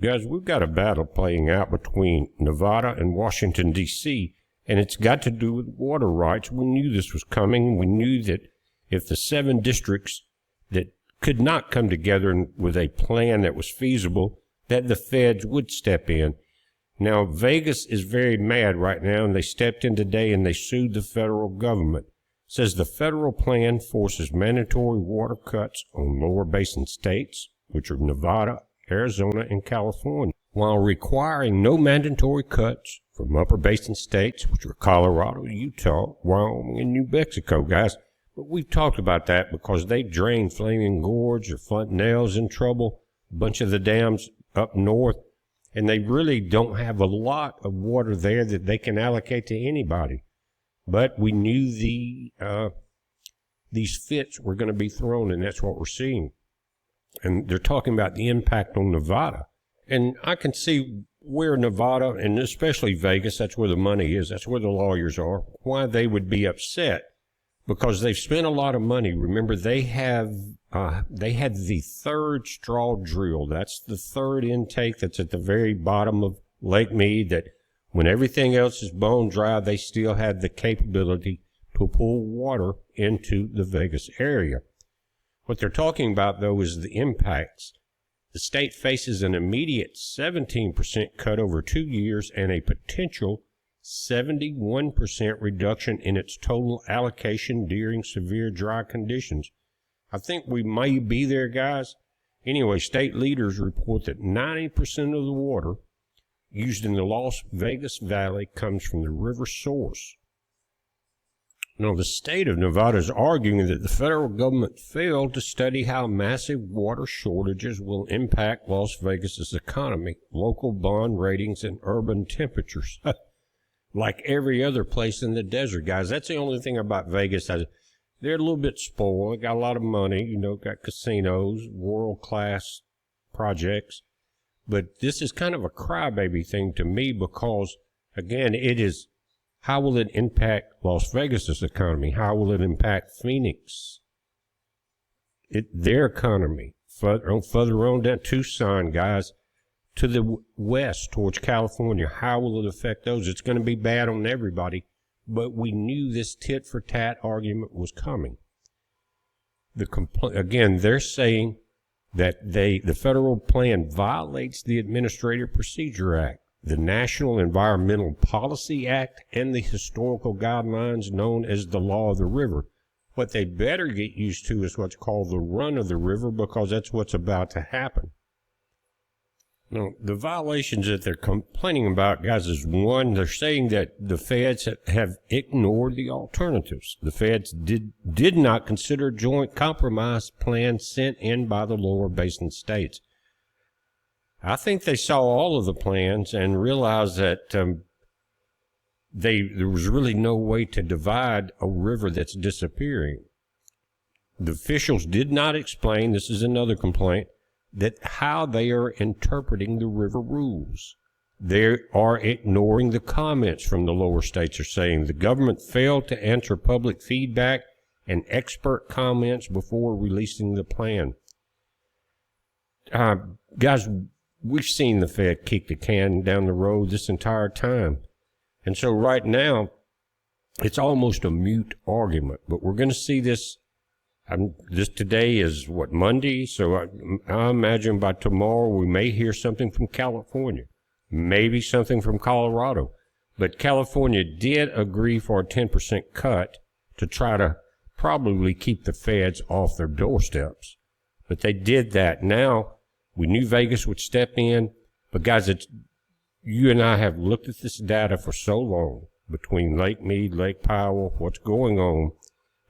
Guys, we've got a battle playing out between Nevada and Washington, D.C., and it's got to do with water rights. We knew this was coming. We knew that if the 7 districts that could not come together with a plan that was feasible, that the feds would step in. Now, Vegas is very mad right now, and they stepped in today and they sued the federal government. It says the federal plan forces mandatory water cuts on lower basin states, which are Nevada, Arizona, and California, while requiring no mandatory cuts from upper basin states, which are Colorado, Utah, Wyoming, and New Mexico, guys. But we've talked about that because they drained Flaming Gorge, or Fontenelle's in trouble, a bunch of the dams up north, and they really don't have a lot of water there that they can allocate to anybody. But we knew these fits were going to be thrown, and that's what we're seeing. And they're talking about the impact on Nevada. And I can see where Nevada, and especially Vegas, that's where the money is, that's where the lawyers are, why they would be upset. Because they've spent a lot of money. Remember, they had the 3rd straw drill. That's the 3rd intake that's at the very bottom of Lake Mead, that when everything else is bone dry, they still have the capability to pull water into the Vegas area. What they're talking about, though, is the impacts. The state faces an immediate 17% cut over 2 years and a potential 71% reduction in its total allocation during severe dry conditions. I think we may be there, guys. Anyway, state leaders report that 90% of the water used in the Las Vegas Valley comes from the river source. Now, the state of Nevada is arguing that the federal government failed to study how massive water shortages will impact Las Vegas's economy, local bond ratings, and urban temperatures. Like every other place in the desert, guys. That's the only thing about Vegas. They're a little bit spoiled. They got a lot of money, got casinos, world-class projects. But this is kind of a crybaby thing to me because, again, it is, how will it impact Las Vegas's economy? How will it impact Phoenix? Their economy. Further on down Tucson, guys, to the west towards California. How will it affect those? It's going to be bad on everybody, but we knew this tit-for-tat argument was coming. Again, they're saying that the federal plan violates the Administrative Procedure Act, the National Environmental Policy Act, and the historical guidelines known as the Law of the River. What they better get used to is what's called the Run of the River, because that's what's about to happen. Now, the violations that they're complaining about, guys, is one, they're saying that the feds have ignored the alternatives. The feds did not consider joint compromise plans sent in by the lower basin states. I think they saw all of the plans and realized that there was really no way to divide a river that's disappearing. The officials did not explain, this is another complaint, that how they are interpreting the river rules. They are ignoring the comments from the lower states, are saying the government failed to answer public feedback and expert comments before releasing the plan. Guys, we've seen the Fed kick the can down the road this entire time. And so right now, it's almost a mute argument, but we're going to see this. This today is what, Monday? So I imagine by tomorrow we may hear something from California, maybe something from Colorado. But California did agree for a 10% cut to try to probably keep the feds off their doorsteps. But they did that. Now, we knew Vegas would step in, but guys, you and I have looked at this data for so long between Lake Mead, Lake Powell, what's going on,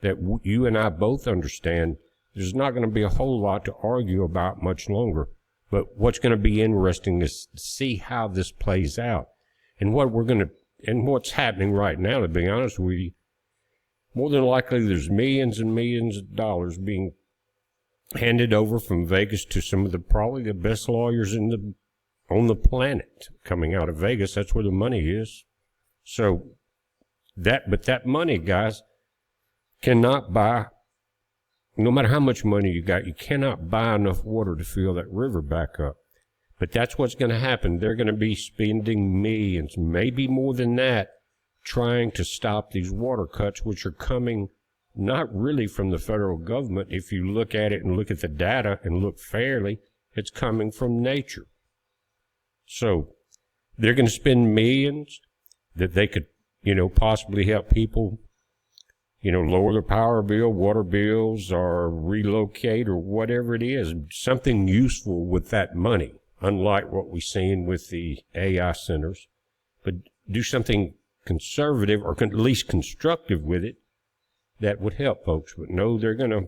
that you and I both understand there's not going to be a whole lot to argue about much longer. But what's going to be interesting is to see how this plays out. And what's happening right now, to be honest with you, more than likely there's millions and millions of dollars being handed over from Vegas to some of probably the best lawyers on the planet coming out of Vegas. That's where the money is. So that money, guys, cannot buy, no matter how much money you got, you cannot buy enough water to fill that river back up. But that's what's going to happen. They're going to be spending millions, maybe more than that, trying to stop these water cuts, which are coming not really from the federal government. If you look at it and look at the data and look fairly, it's coming from nature. So they're going to spend millions that they could, possibly help people, lower their power bill, water bills, or relocate, or whatever it is, something useful with that money, unlike what we've seen with the AI centers. But do something conservative or at least constructive with it that would help folks. But no, they're going to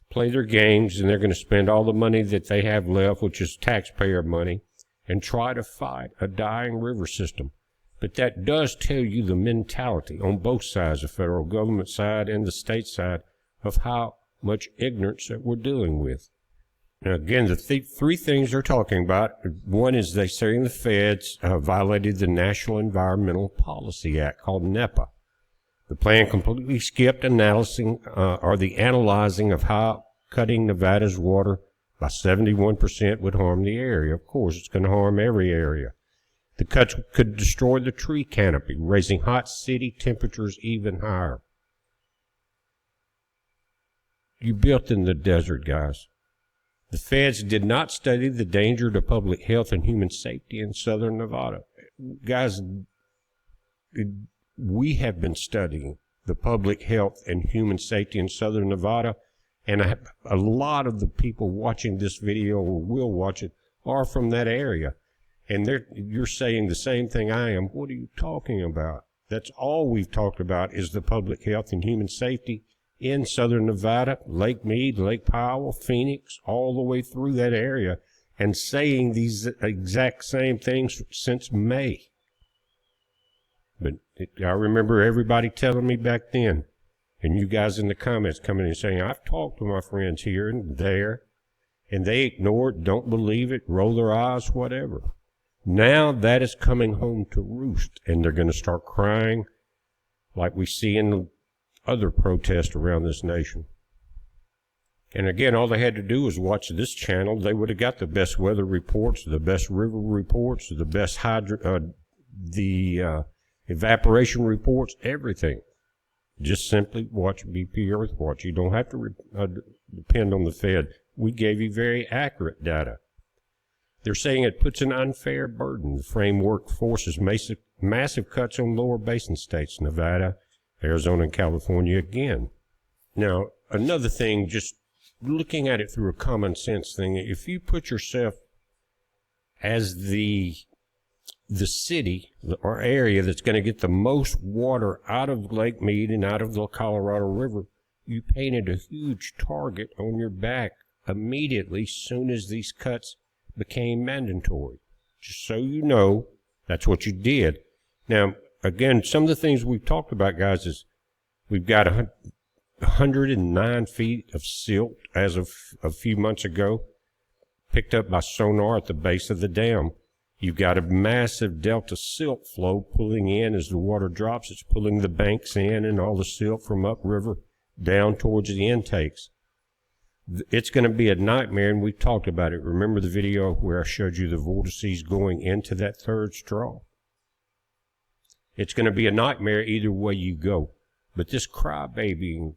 play their games, and they're going to spend all the money that they have left, which is taxpayer money, and try to fight a dying river system. But that does tell you the mentality on both sides, the federal government side and the state side, of how much ignorance that we're dealing with. Now, again, the three things they're talking about, one is they say the feds violated the National Environmental Policy Act, called NEPA. The plan completely skipped analyzing of how cutting Nevada's water by 71% would harm the area. Of course, it's going to harm every area. The cuts could destroy the tree canopy, raising hot city temperatures even higher. You built in the desert, guys. The feds did not study the danger to public health and human safety in southern Nevada. Guys, we have been studying the public health and human safety in southern Nevada, and a lot of the people watching this video or will watch it are from that area. And you're saying the same thing I am. What are you talking about? That's all we've talked about is the public health and human safety in southern Nevada, Lake Mead, Lake Powell, Phoenix, all the way through that area, and saying these exact same things since May. But I remember everybody telling me back then, and you guys in the comments coming in saying, I've talked to my friends here and there, and they ignore it, don't believe it, roll their eyes, whatever. Now that is coming home to roost, and they're going to start crying like we see in other protests around this nation. And again, all they had to do was watch this channel. They would have got the best weather reports, the best river reports, the best evaporation reports, everything. Just simply watch BP Earthwatch. You don't have to depend on the Fed. We gave you very accurate data. They're saying it puts an unfair burden. The framework forces massive cuts on lower basin states, Nevada, Arizona, and California again. Now, another thing, just looking at it through a common sense thing, if you put yourself as the city or area that's going to get the most water out of Lake Mead and out of the Colorado River, you painted a huge target on your back immediately soon as these cuts became mandatory. Just so you know, that's what you did. Now, again, some of the things we've talked about, guys, is we've got 109 feet of silt as of a few months ago, picked up by sonar at the base of the dam. You've got a massive delta silt flow pulling in as the water drops. It's pulling the banks in and all the silt from upriver down towards the intakes. It's going to be a nightmare, and we've talked about it. Remember the video where I showed you the vortices going into that third straw? It's going to be a nightmare either way you go. But this crybabying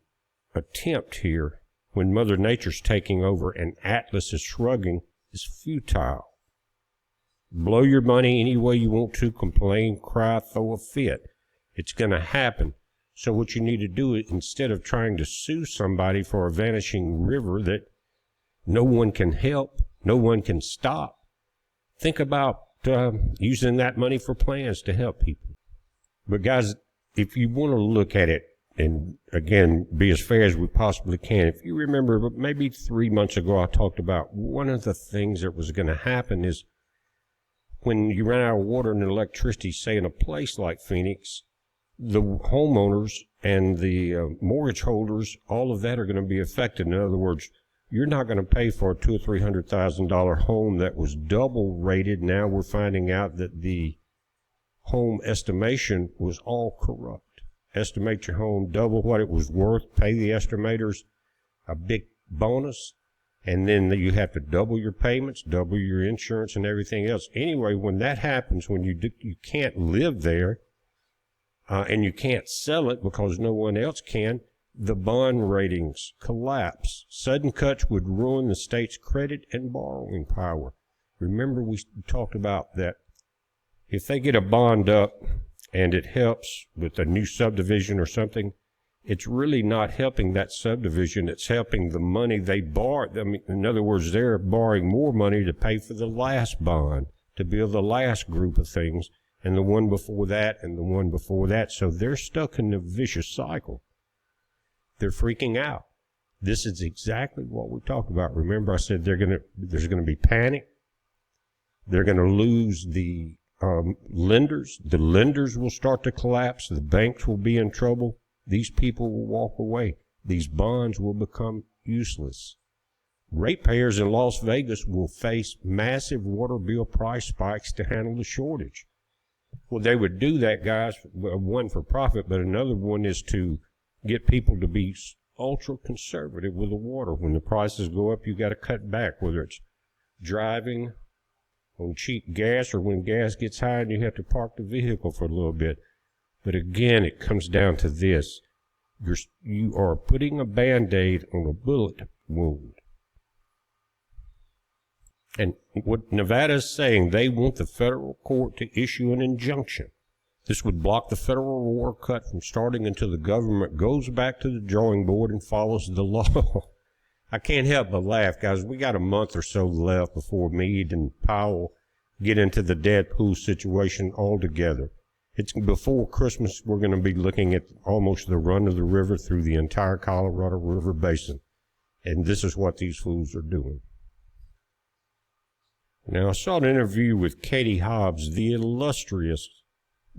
attempt here, when Mother Nature's taking over and Atlas is shrugging, is futile. Blow your money any way you want to, complain, cry, throw a fit. It's going to happen. So what you need to do is, instead of trying to sue somebody for a vanishing river that no one can help, no one can stop, think about using that money for plans to help people. But guys, if you want to look at it, and again, be as fair as we possibly can, if you remember maybe 3 months ago I talked about one of the things that was going to happen is when you run out of water and electricity, say in a place like Phoenix, the homeowners and the mortgage holders, all of that are going to be affected. In other words, you're not going to pay for a $200,000 or $300,000 home that was double rated. Now we're finding out that the home estimation was all corrupt. Estimate your home double what it was worth, pay the estimators a big bonus, And then you have to double your payments, double your insurance and everything else. Anyway, when that happens, when you can't live there, and you can't sell it because no one else can, the bond ratings collapse. Sudden cuts would ruin the state's credit and borrowing power. Remember, we talked about that if they get a bond up and it helps with a new subdivision or something, it's really not helping that subdivision. It's helping the money they borrowed. I mean, in other words, they're borrowing more money to pay for the last bond, to build the last group of things, and the one before that, and the one before that. So they're stuck in a vicious cycle. They're freaking out. This is exactly what we talked about. Remember, I said there's going to be panic. They're going to lose the lenders. The lenders will start to collapse. The banks will be in trouble. These people will walk away. These bonds will become useless. Ratepayers in Las Vegas will face massive water bill price spikes to handle the shortage. Well, they would do that, guys, one for profit, but another one is to get people to be ultra conservative with the water. When the prices go up, you got to cut back, whether it's driving on cheap gas or when gas gets high and you have to park the vehicle for a little bit. But again, it comes down to this. You are putting a Band-Aid on a bullet wound. And what Nevada is saying, they want the federal court to issue an injunction. This would block the federal water cut from starting until the government goes back to the drawing board and follows the law. I can't help but laugh, guys. We got a month or so left before Meade and Powell get into the dead pool situation altogether. It's before Christmas. We're going to be looking at almost the run of the river through the entire Colorado River Basin. And this is what these fools are doing. Now, I saw an interview with Katie Hobbs, the illustrious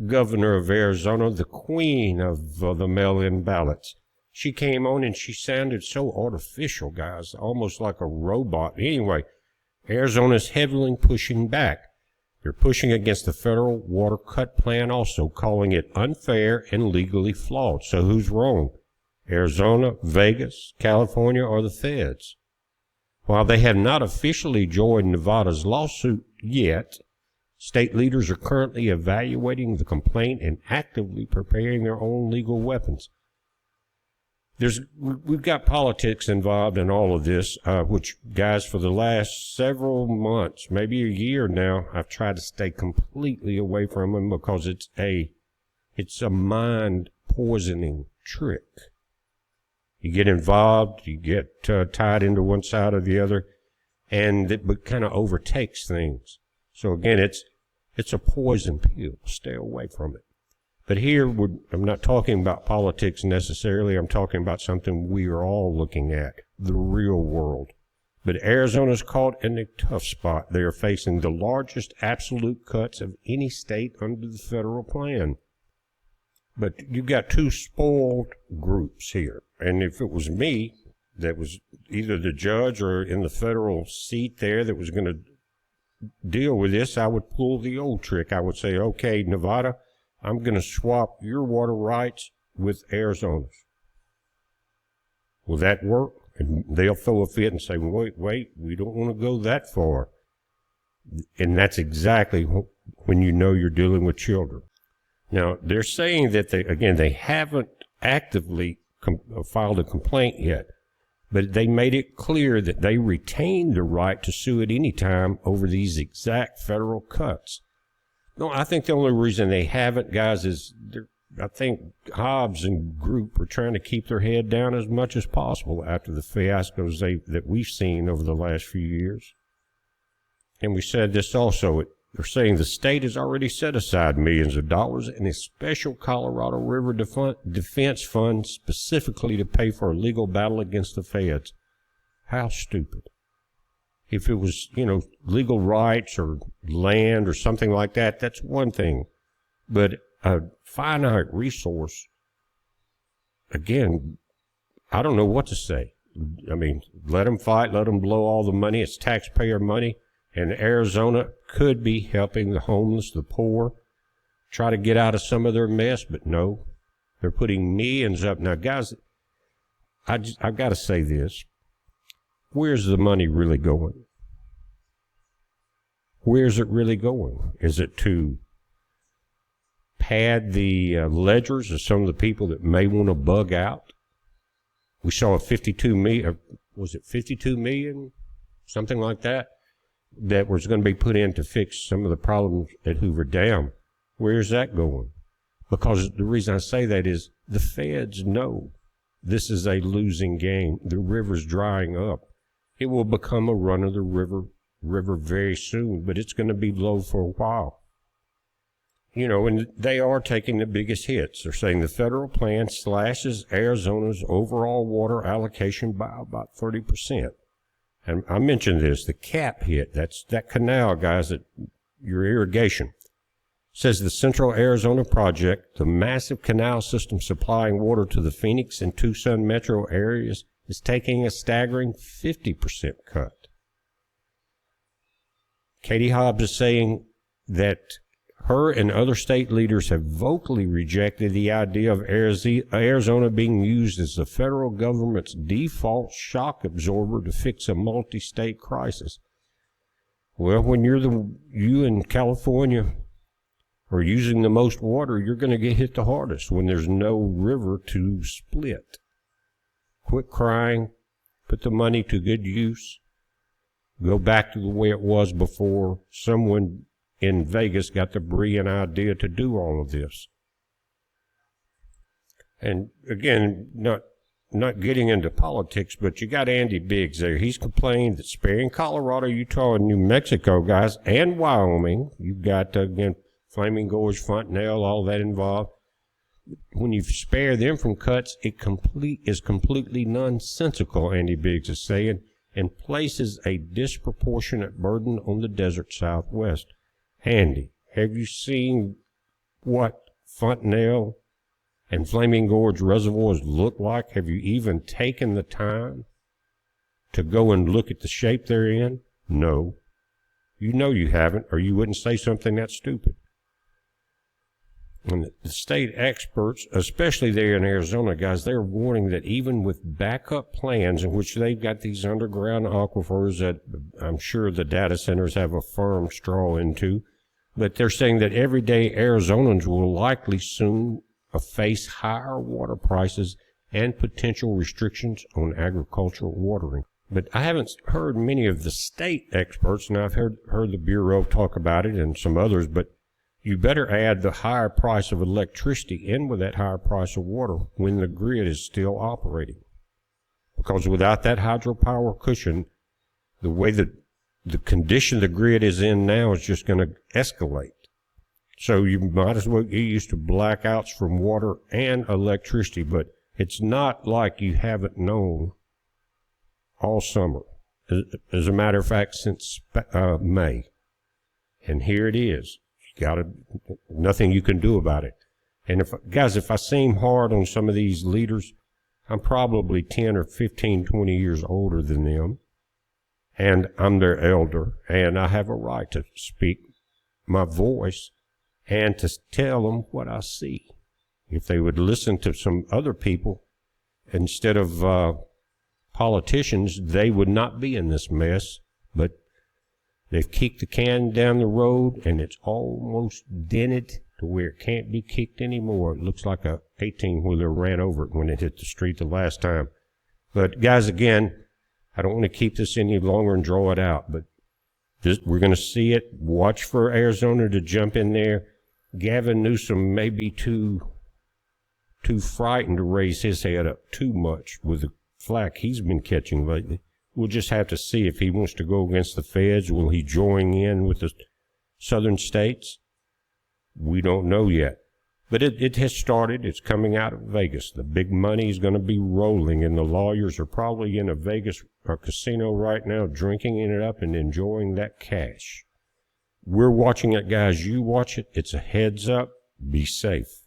governor of Arizona, the queen of the mail-in ballots. She came on and she sounded so artificial, guys, almost like a robot. Anyway, Arizona's heavily pushing back. They're pushing against the federal water cut plan also, calling it unfair and legally flawed. So who's wrong? Arizona, Vegas, California, or the feds? While they have not officially joined Nevada's lawsuit yet, state leaders are currently evaluating the complaint and actively preparing their own legal weapons. We've got politics involved in all of this, which, guys, for the last several months, maybe a year now, I've tried to stay completely away from them because it's a mind poisoning trick. You get involved, you get tied into one side or the other, and it kind of overtakes things. So again, it's a poison pill. Stay away from it. But here, I'm not talking about politics necessarily. I'm talking about something we are all looking at, the real world. But Arizona's caught in a tough spot. They are facing the largest absolute cuts of any state under the federal plan. But you've got two spoiled groups here. And if it was me that was either the judge or in the federal seat there that was going to deal with this, I would pull the old trick. I would say, okay, Nevada, I'm going to swap your water rights with Arizona's. Will that work? And they'll throw a fit and say, wait, we don't want to go that far. And that's exactly when you know you're dealing with children. Now, they're saying that they haven't actively filed a complaint yet, but they made it clear that they retain the right to sue at any time over these exact federal cuts. No, I think the only reason they haven't, guys, is I think Hobbs and group are trying to keep their head down as much as possible after the fiascos that we've seen over the last few years. And we said this also. They're saying the state has already set aside millions of dollars in a special Colorado River Defense Fund specifically to pay for a legal battle against the feds. How stupid. If it was, legal rights or land or something like that, that's one thing. But a finite resource, again, I don't know what to say. I mean, let them fight, let them blow all the money. It's taxpayer money. And Arizona could be helping the homeless, the poor, try to get out of some of their mess, but no, they're putting millions up. Now, guys, I've got to say this. where's the money really going? Where's it really going? Is it to pad the ledgers of some of the people that may want to bug out? We saw a 52 million, was it 52 million? Something like that was going to be put in to fix some of the problems at Hoover Dam. Where's that going? Because the reason I say that is the feds know this is a losing game. The river's drying up. It will become a run-of-the-river very soon, but it's going to be low for a while. You know, and they are taking the biggest hits. They're saying the federal plan slashes Arizona's overall water allocation by about 30%. And I mentioned this, the cap hit. That's that canal, guys, that your irrigation. Says the Central Arizona Project, the massive canal system supplying water to the Phoenix and Tucson metro areas, is taking a staggering 50% cut. Katie Hobbs is saying that her and other state leaders have vocally rejected the idea of Arizona being used as the federal government's default shock absorber to fix a multi-state crisis. Well, when you in California are using the most water, you're going to get hit the hardest when there's no river to split. Quit crying. Put the money to good use. Go back to the way it was before someone in Vegas got the brilliant idea to do all of this. And again, not getting into politics, but you got Andy Biggs there. He's complained that sparing Colorado, Utah, and New Mexico, guys, and Wyoming, you've got, again, Flaming Gorge, Fontenelle, all that involved. When you spare them from cuts, it is completely nonsensical, Andy Biggs is saying, and places a disproportionate burden on the desert Southwest. Andy, have you seen what Fontenelle and Flaming Gorge reservoirs look like? Have you even taken the time to go and look at the shape they're in? No. You know you haven't, or you wouldn't say something that stupid. And the state experts, especially there in Arizona, guys, they're warning that even with backup plans in which they've got these underground aquifers that I'm sure the data centers have a firm straw into, but they're saying that everyday Arizonans will likely soon face higher water prices and potential restrictions on agricultural watering. But I haven't heard many of the state experts, and I've heard the Bureau talk about it and some others, but you better add the higher price of electricity in with that higher price of water when the grid is still operating. Because without that hydropower cushion, the way that the condition the grid is in now is just going to escalate. So you might as well get used to blackouts from water and electricity, but it's not like you haven't known all summer. As a matter of fact, since May. And here it is. Nothing you can do about it. And if I seem hard on some of these leaders, I'm probably 10 or 15, 20 years older than them. And I'm their elder, and I have a right to speak my voice and to tell them what I see. If they would listen to some other people instead of politicians, they would not be in this mess. But they've kicked the can down the road, and it's almost dented to where it can't be kicked anymore. It looks like a 18-wheeler ran over it when it hit the street the last time. But guys, again, I don't want to keep this any longer and draw it out, but we're going to see it. Watch for Arizona to jump in there. Gavin Newsom may be too frightened to raise his head up too much with the flack he's been catching lately. We'll just have to see if he wants to go against the feds. Will he join in with the southern states? We don't know yet. But it has started. It's coming out of Vegas. The big money is going to be rolling, and the lawyers are probably in a Vegas casino right now drinking it up and enjoying that cash. We're watching it, guys. You watch it. It's a heads up. Be safe.